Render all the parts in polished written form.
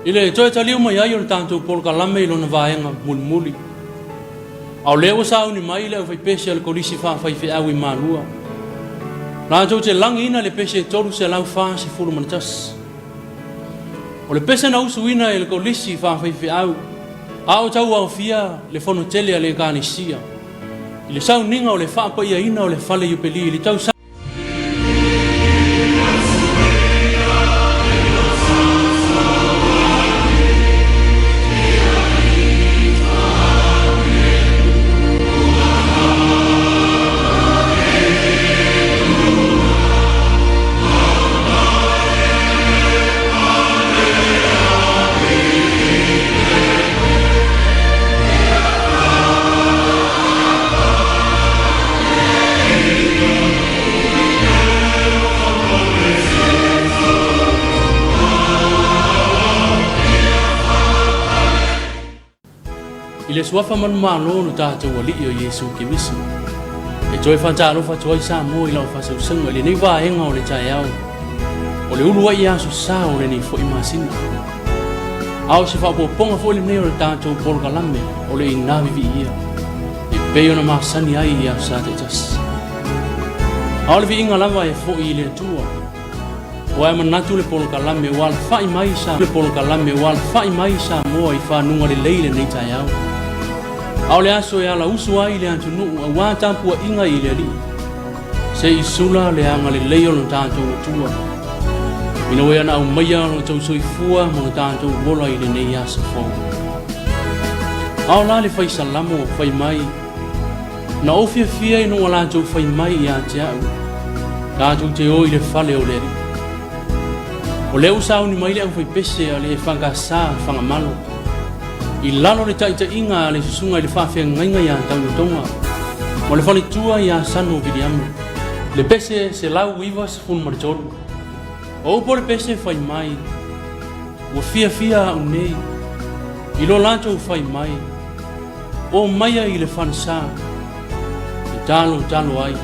Ile joy taliu mai ai on tanto por kalame lo na vaenga mulmuli. Au leo sa uni mai le fai special kolisi fa fai fi awi malua. Na jo te langina le pese toru se lau fa se fulu mantas. O le pese na usuina le kolisi fa fai fi au. Au tau au fia le fono tele le kanisia. Ile sa ninga o le fa pa ia ina o le fale yupeli ile tau sa ile suafa man malo no ta to wali yo Yesu Kiristo e joy fa ta lo fa joy sa mo ila fa so seng le nei va enga o le cha yao o le ulu ia so sa o le nei fo imasina au se fa po ponga fo le nei o ta to por galame o le ina vi ia e pe ona ma sani ai ia sa te jas au le vi inga lava e fo ile tua o ai man natu le por galame wal fa mai sa le por galame wal fa mai sa mo i fa nunga le leile nei cha yao au le aso ya la usu ai le antu nu wa tampu inga ile li se isula le anga le leio no tanto tua ina we ana umaya no tau soi fua mo tanto bola ile nei asa fo au la le fai salamo fai mai na ofia fia no wala jo fai mai ya ja ka tu te o ile fale o le o le usa ni mai le fai pese ale fanga sa fanga malo I lalo le taita inga le susunga le fafia ngainga ya tau tonga. Mo le fali tua ya sanu vidiamu. Le pese se lau wivas fun marjoru. O por pese fai mai. O fia unei. I lo lancho fai mai. O maia I le fansa. I talo ai.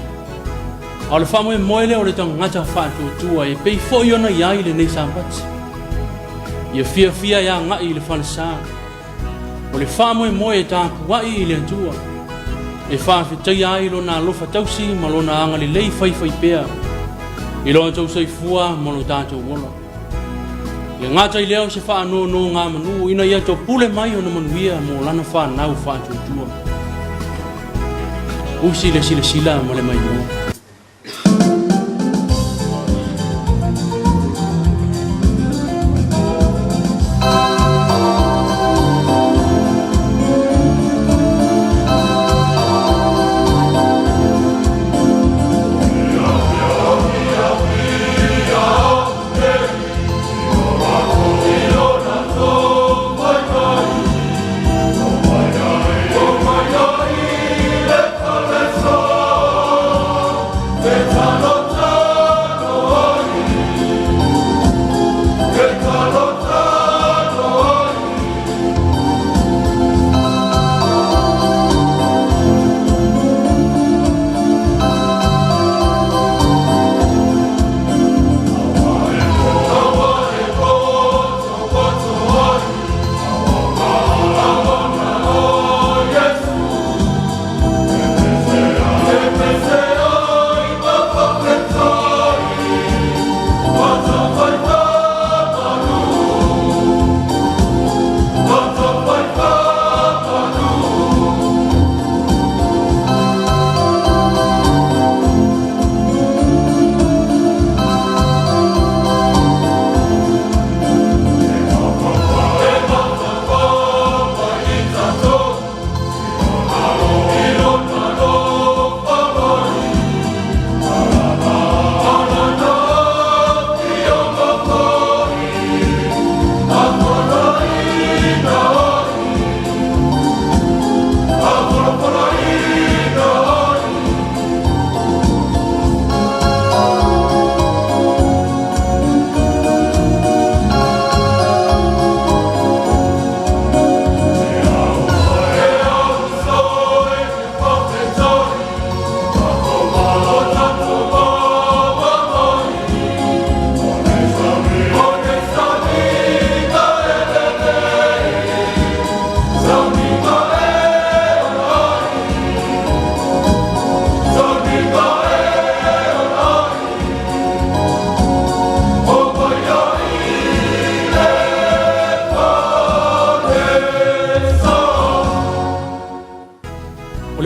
O le famo e moele o le tangata fatu tua e pei fo iona iai le nei sambat. I fia ya ngai le fansa. O le famo e moe ta kuai I le atua. E fa fitai ai lo na lofa tausi ma lo na anga le lei fai pea. I lo tau sei fua ma lo tātou wola. Le ngata I leo se fa no ngā manu ina ia to pule mai o na manuia mo lana fa nau fa tutua. Usi le sila ma le mai mo.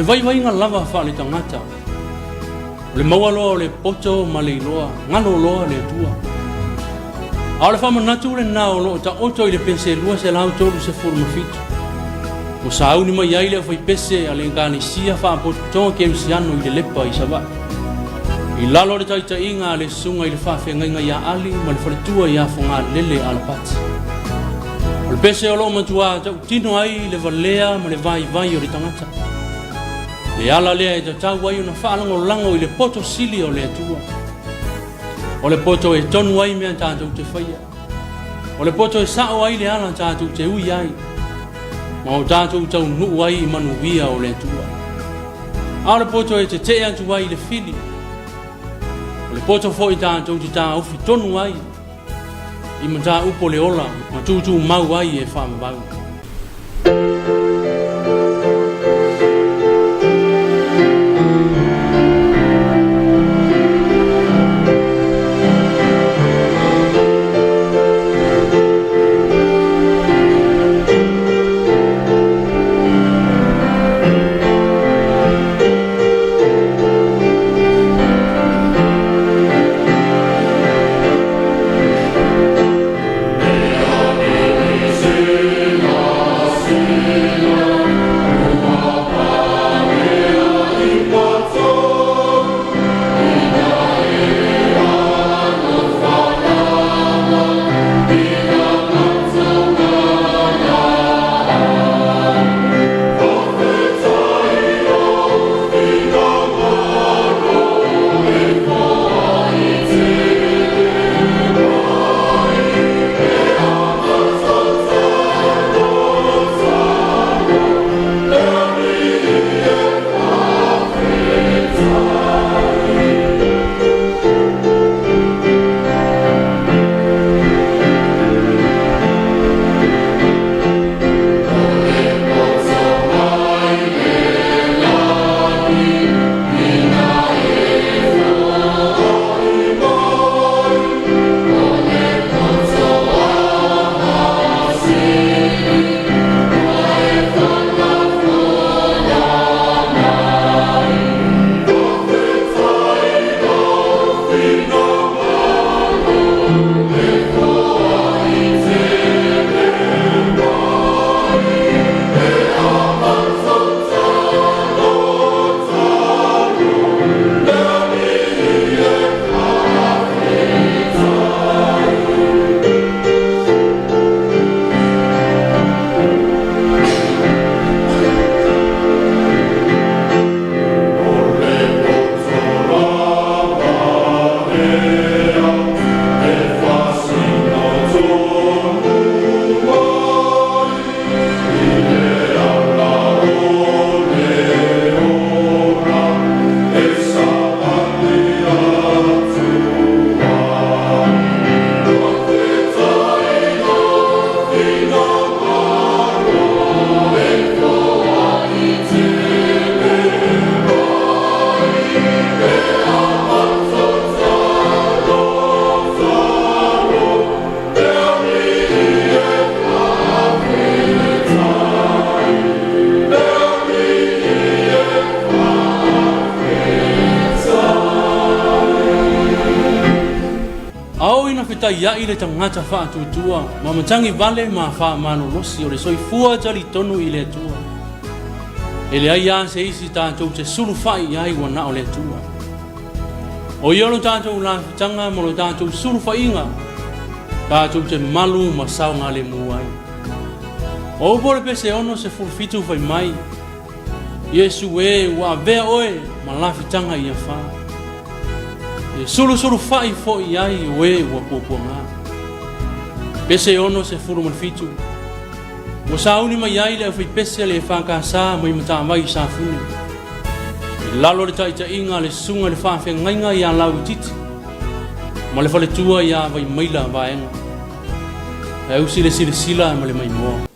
vai vai nga lava fa le tangata. Le mawalo le poto maliloa, ngalo loa le tua. Ao le fama natu le nao lo ta oto i le pense lua se lau tolu se forma fitu. Mo sau ni mai ai le fai pese ale ngani sia fa poto ke usiano i le lepa i sava. I lalo le taita inga le sunga i le fa fe ngai ya ali ma le faletua ya fonga lele ala pati. O le pese o lo matua ta tino ai le valea ma le vai vai o le tangata. Le ala lea e tau ai una whaalango lango i le poto sili o le atua. O le poto e tonu ai mea tātou te whaia. O le poto e sao ai le ala tātou te ui ai. Ma o tātou tau nuu ai i manu via o le atua. A le poto e te te atu ai le fili. O le poto fo i tātou te tā ufi tonu ai. I ma tā upo le ola, ma tūtū mau ai e whamabau. ia i le tangata whaatutua, ma matangi vale ma wha mano losi o le soifua tali tonu i le atua. E le ai a se isi tātou te suru whai ai wana o le atua. O iolo tātou la fitanga mo lo tātou suru whainga, tātou te malu ma saunga le muai. O upore pese ono se fulfitu whai mai, Yesu e wa vea oe ma la fitanga i a wha. Sulu whai fo i ai we wa poponga. Pese ono se furu man fitu. Mo sauni mai ai le fai pese le whaka sa mai mata mai sa funi. Lalo le taita inga le sunga le whawhi ngainga i a lau titi. Ma le whale tua i a vai maila vaenga. E usi le sila ma le mai moa.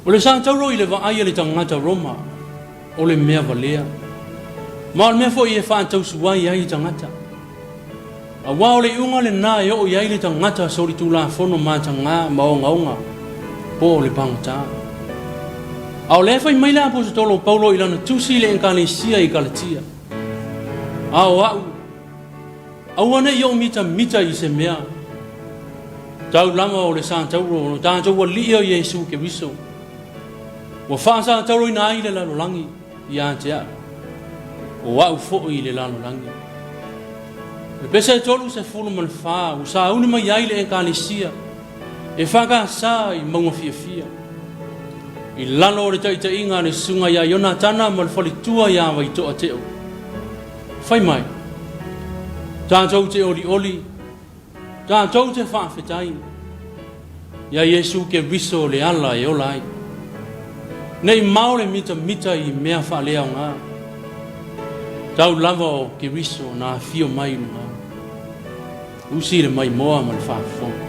O le sa tau roi le va ai le tangata Roma. O le mea valea. Ma o le mea fo i e wha tau suai ai tangata. A wā o le unga le nā e o iai le tangata sori tū la fono māta ngā maonga po o le pangata. A o le whai mai la po se tolo Paulo i lana tusi le Enkalisia i Galatia. A o au ane i o mita i se mea. Tau lama o le sa tau ro no tātou wa li o Yesu ke wiso. Wa wha sa tau roi nā i le lalo langi i a te a. O au fo i le lalo langi. Le pesa e tolu se fulu man wha, u sa uni mai ai le Enkalisia, e whaka sa i maunga fia. I lalo o le taita inga ne sunga ia iona tana ma le whalitua ia wa i toa teo. Whai mai, tātou te oli, tātou te whaafetai, ia Yesu ke viso le ala e olai. Nei mau le mita i mea whaalea o ngā. Tau lava o ke viso na fio mai ngā. Usi le mai moa ma le whaafong.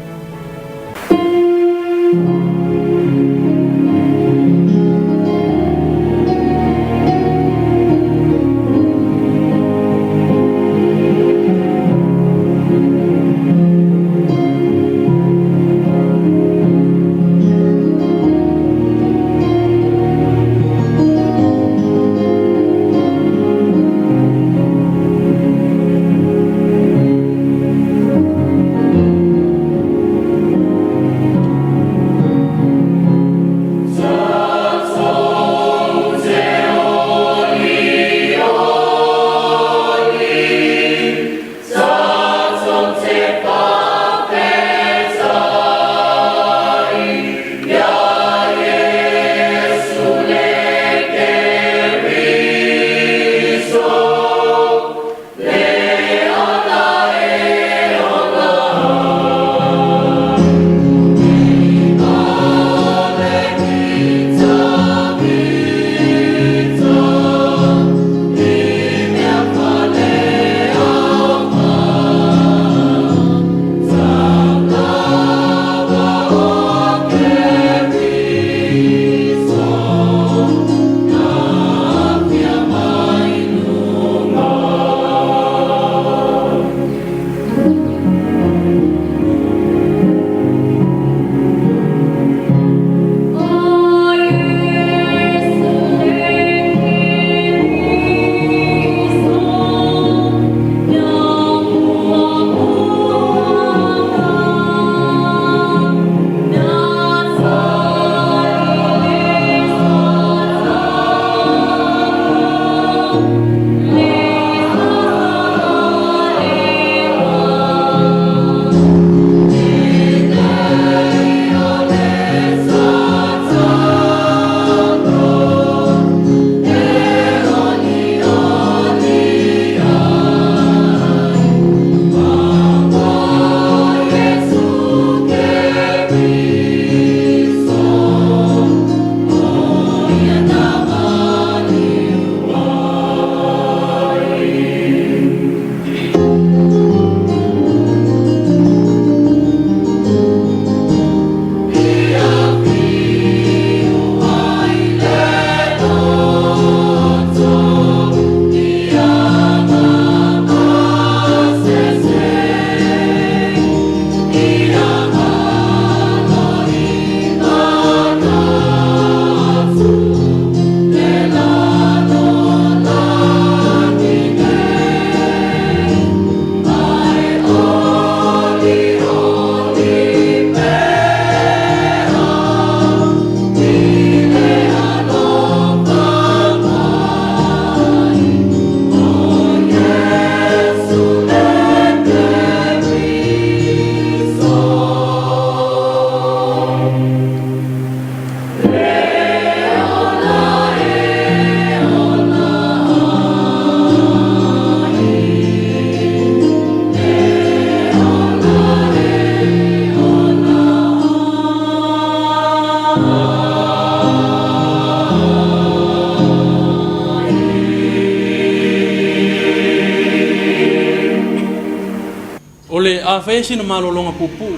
Ole a fesi na malolonga pupu.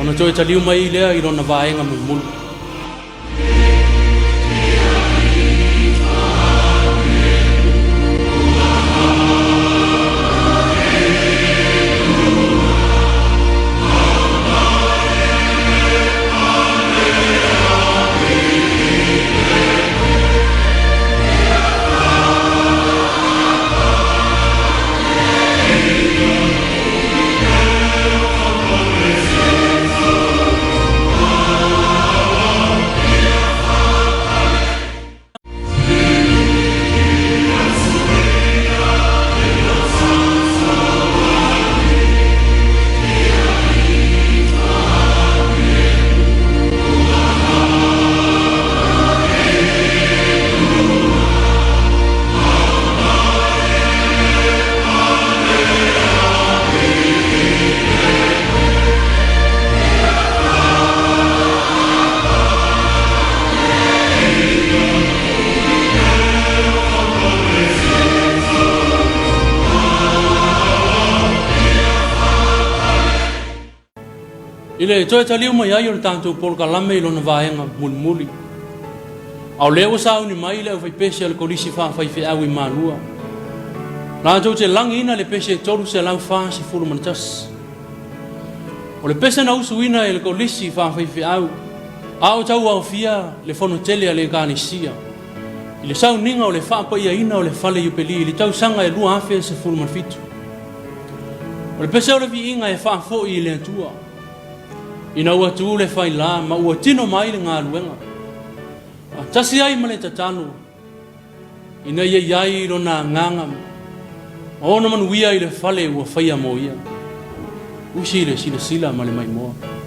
Ona toi taliu mai lea i rona vaenga mulu. Ile toi taliu mai ai o tanto por kalame ilo na vaenga mulmuli. Au leo sa uni mai le vai pese al kolisi fa fai fe awi malua. La jo te langina le pese toru se lau fa se fulu mantas. O le pese na usuina el kolisi fa fai fe au. Au tau au fia le fono tele ale kanisia. Ile sa uninga o le fa pa ia ina o le fale yupeli ile tau sanga e lua afe se fulu manfitu. O le pese o le vi inga e fa fo i le tua. Ina ua tu le fai la ma ua tino mai le ngā luenga. Tasi ai ma le tatanu. Ina ia iai ilo na nganga. Ona manu ia i le fale ua fai mo ia. Usi le sila ma le mai moa.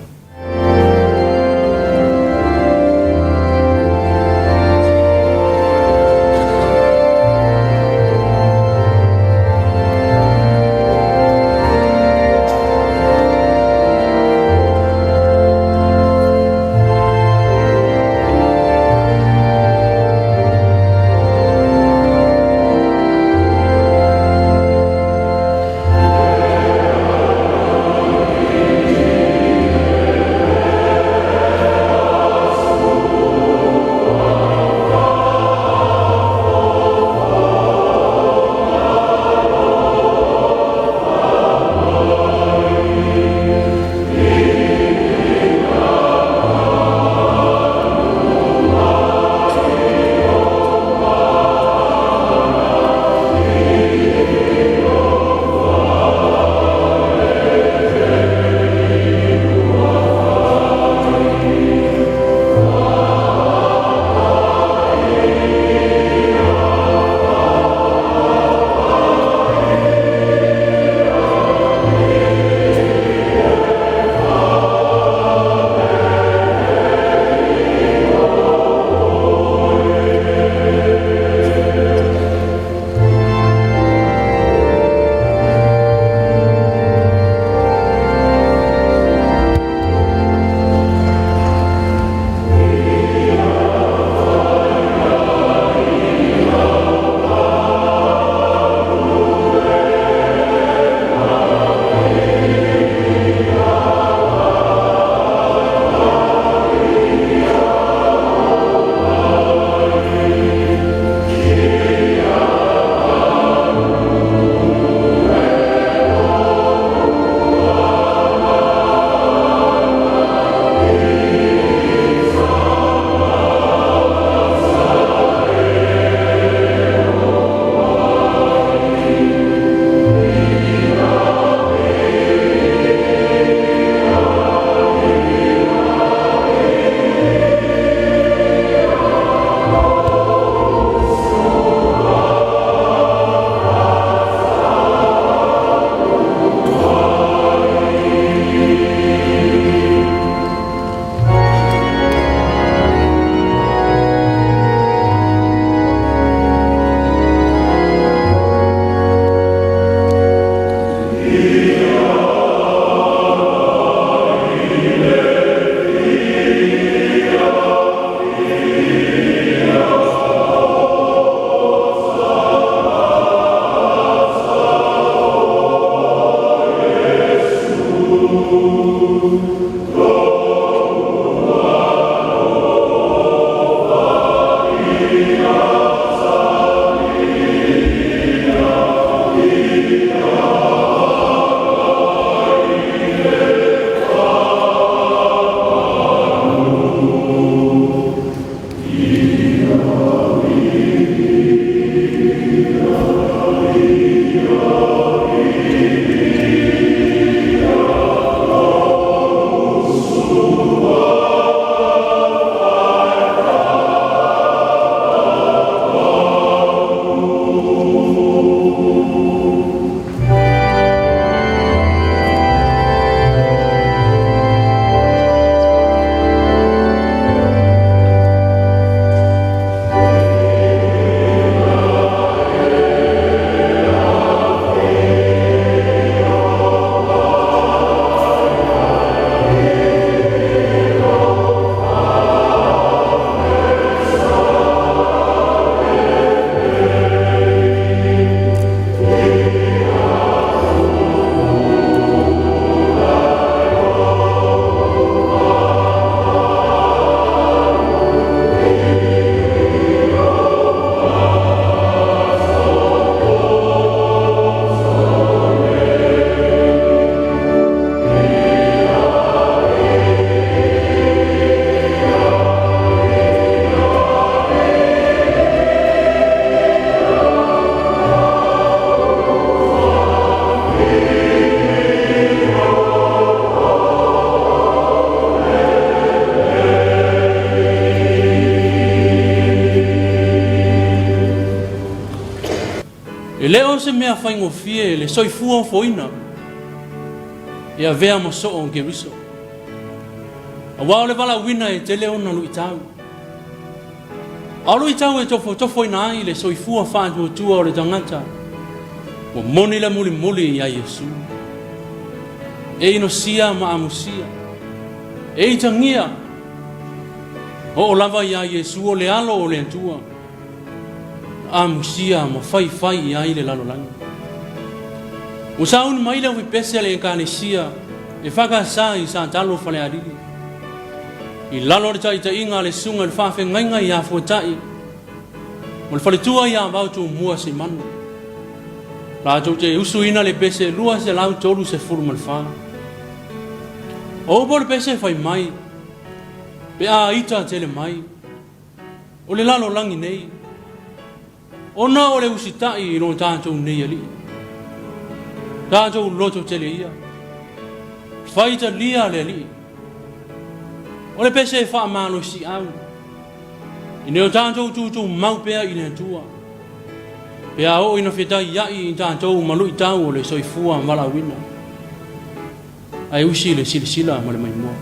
leo se mea whaingo fie, le soifua o foina. E a vea ma so o ke riso. A wao le wala wina e te leo na lui tau. A lui tau e tofo ina ai le soifua whaatu o tua o le tangata. Mo moni la muli muli ia Yesu. E ino sia ma amusia. E i tangia. O lava ia Yesu o le alo o le antua. Amusia mo fai ia i le lalo langa. O saun mai le wi pese le kanesia. E whaka sa i sa talo fale ariri. I lalo le tai ta inga le sunga le whawhi ngainga i a fuatai. Mo le fale tua i a vautu mua se manu. La tau te usu ina le pese lua se lau tolu se furu mal wha. O bo le pese fai mai. Pe a ita tele mai. O le lalo langi nei. O na o le usitai i no tātou nei ali. Tātou loto tele ia. Faita lia le ali. O le pese wha mano si au. I neo tātou tūtou mau pea i le tua. Pea o ina whetai iai i tātou malu i tau o le soifua mala wina. Ai usi le sila ma le mai mua.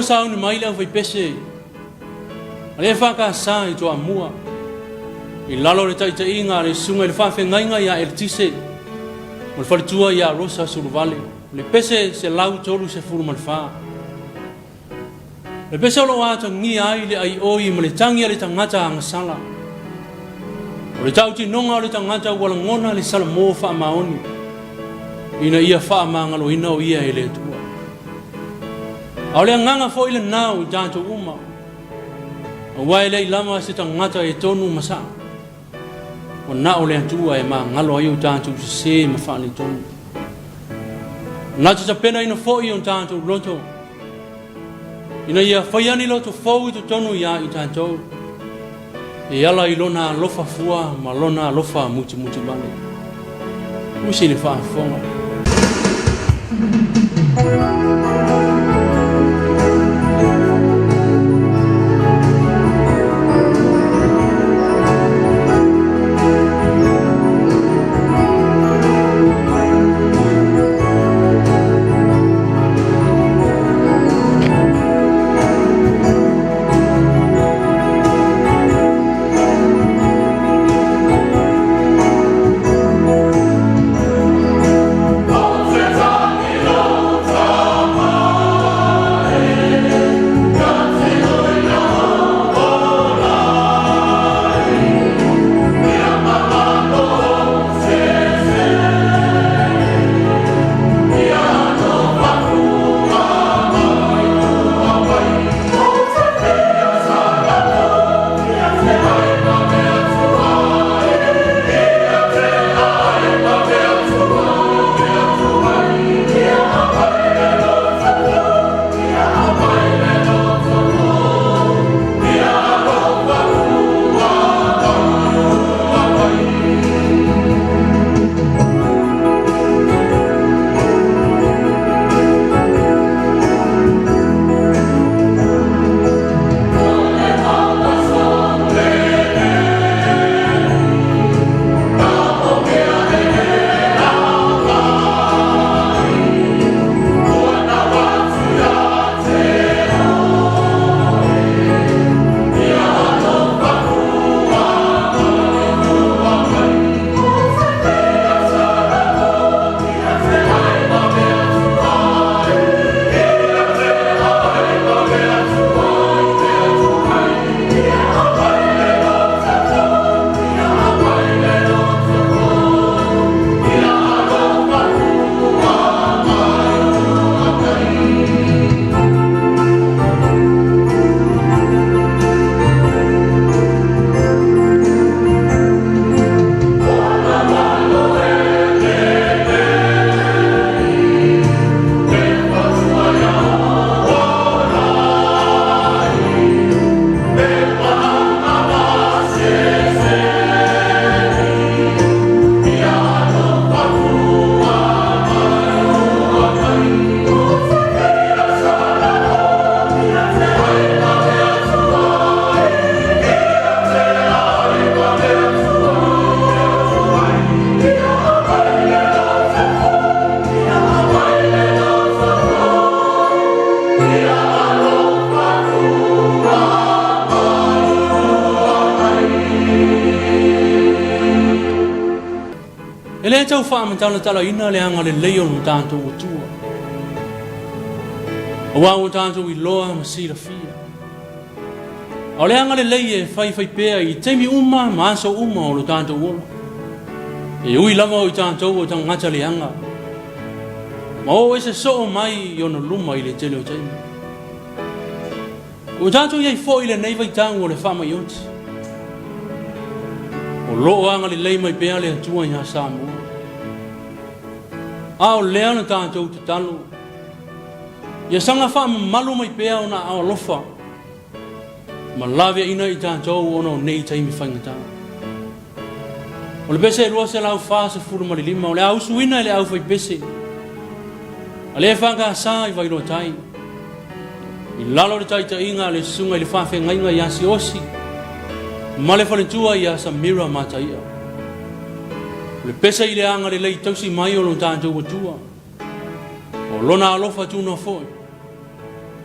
ua sa ni mai le fai pese ale fa ka sa I to amua I lalo le tai tai inga le sunga le fa fe ngai ya el tise o fa tua ya rosa sul vale le pese se lau tolu se furu mal fa le pese lo wa ngi ai le ai oi mo le tangi le tangata ang sala o le tauti nonga le tangata wala ngona le sala mo fa maoni ina ia fa manga lo ina o ia ele tua au le nganga fo ile nau janto uma o wai le lama se tangata e tonu masa o na o le tua e ma ngalo ai o janto se ma fa le tonu na te pena ina fo I o janto roto ina ia faiani lo to fo I to tonu ia I janto e ala I lona lofa fua ma lona lofa muti muti bale musi le fa fonga Ele tau fa mantala tala ina le anga le leo no tanto o tua. O wa o tanto I loa ma sira fia. O le anga le leie fai pea I temi uma ma aso uma o lo tanto o. E ui lama o tanto o tang ngata le anga. Ma o ese so mai I ono luma I le tele o temi. O tanto iai fo I le nei vai tango le fama yonti. O lo anga le lei mai pea le atua I ha Samoa. Ao lea na tātou te talo. Ia sanga wha malu mai pea o na ao lofa. Ma lawea ina I tātou o no nei taimi whaingata. O le bese rua se lau wha se furu malilima. O le au suina le au whai bese. A le whanga sa I vairo tai. I lalo le tai ta inga le sunga I le whawhe ngainga I asi osi. Ma le whalentua I asa mira mataia. Le pesa I le anga le lei tausi mai o lo tātou o tua. O lona alofa tūna foi.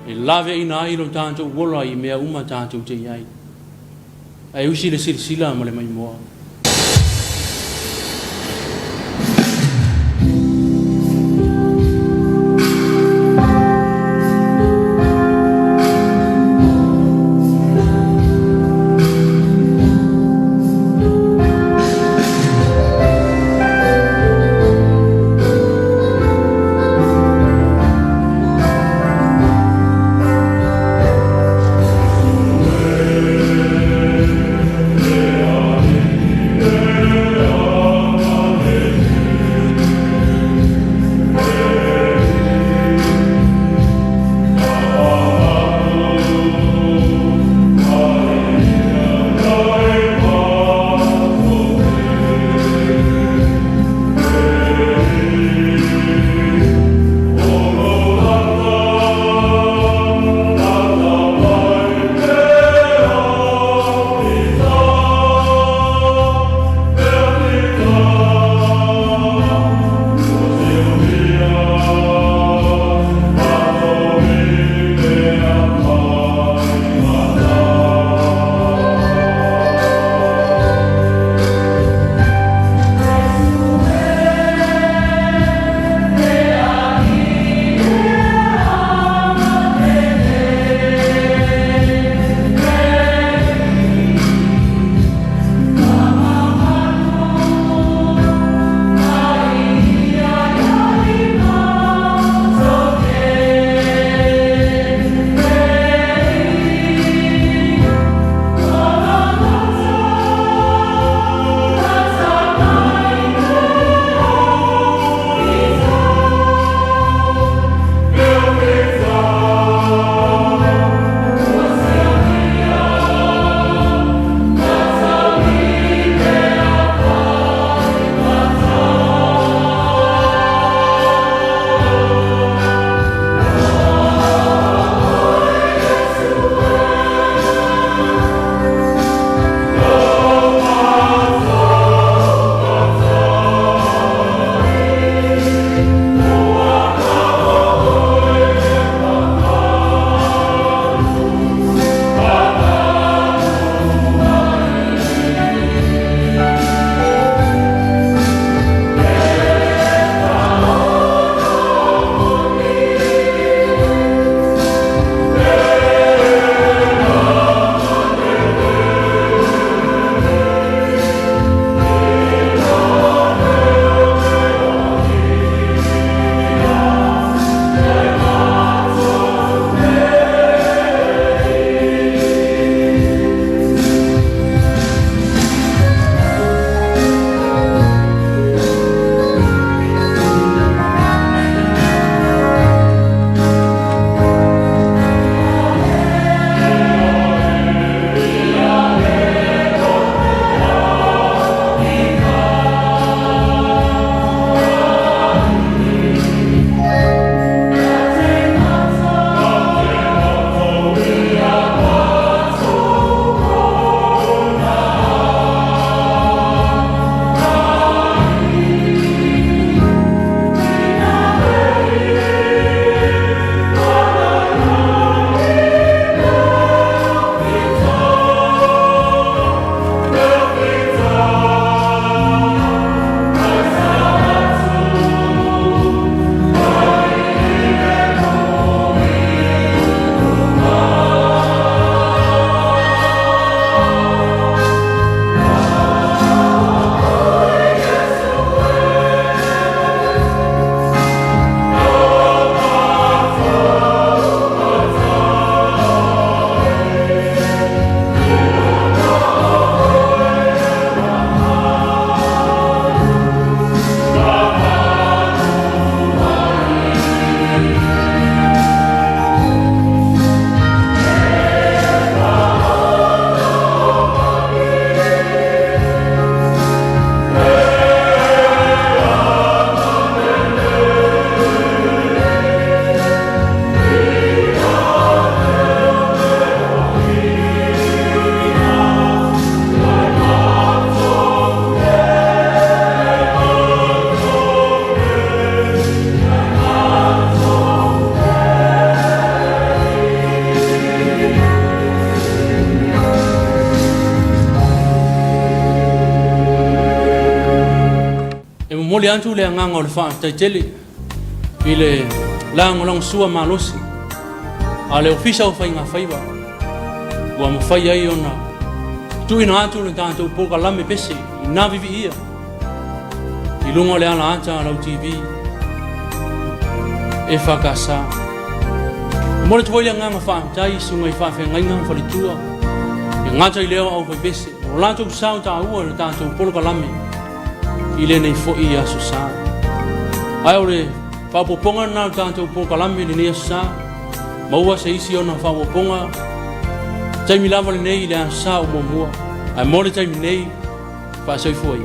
e lave ina i lo tātou wola i mea uma tātou te iai. Ai usi le sila ma le mai moa. mo le antu le nganga o le fa tai tele ile la ngolong sua malosi ale ofisa o fai nga faiva wa mo fai ai ona tu ina atu le tanto poka lame pese ina vivi ia i lungo le ala ata la TV e fakasa mo le tuai nganga fa tai sunga i fa fe nganga fa le tua e ngata i leo au fai pese o la tu sa ta u le tanto poka lame ile nei fo ia so sa ai ore fa poponga na tanto poka lame ni ne sa maua se isi ona fa poponga tai mi lava nei le sa o mo ai mo le tai mi nei fa so foi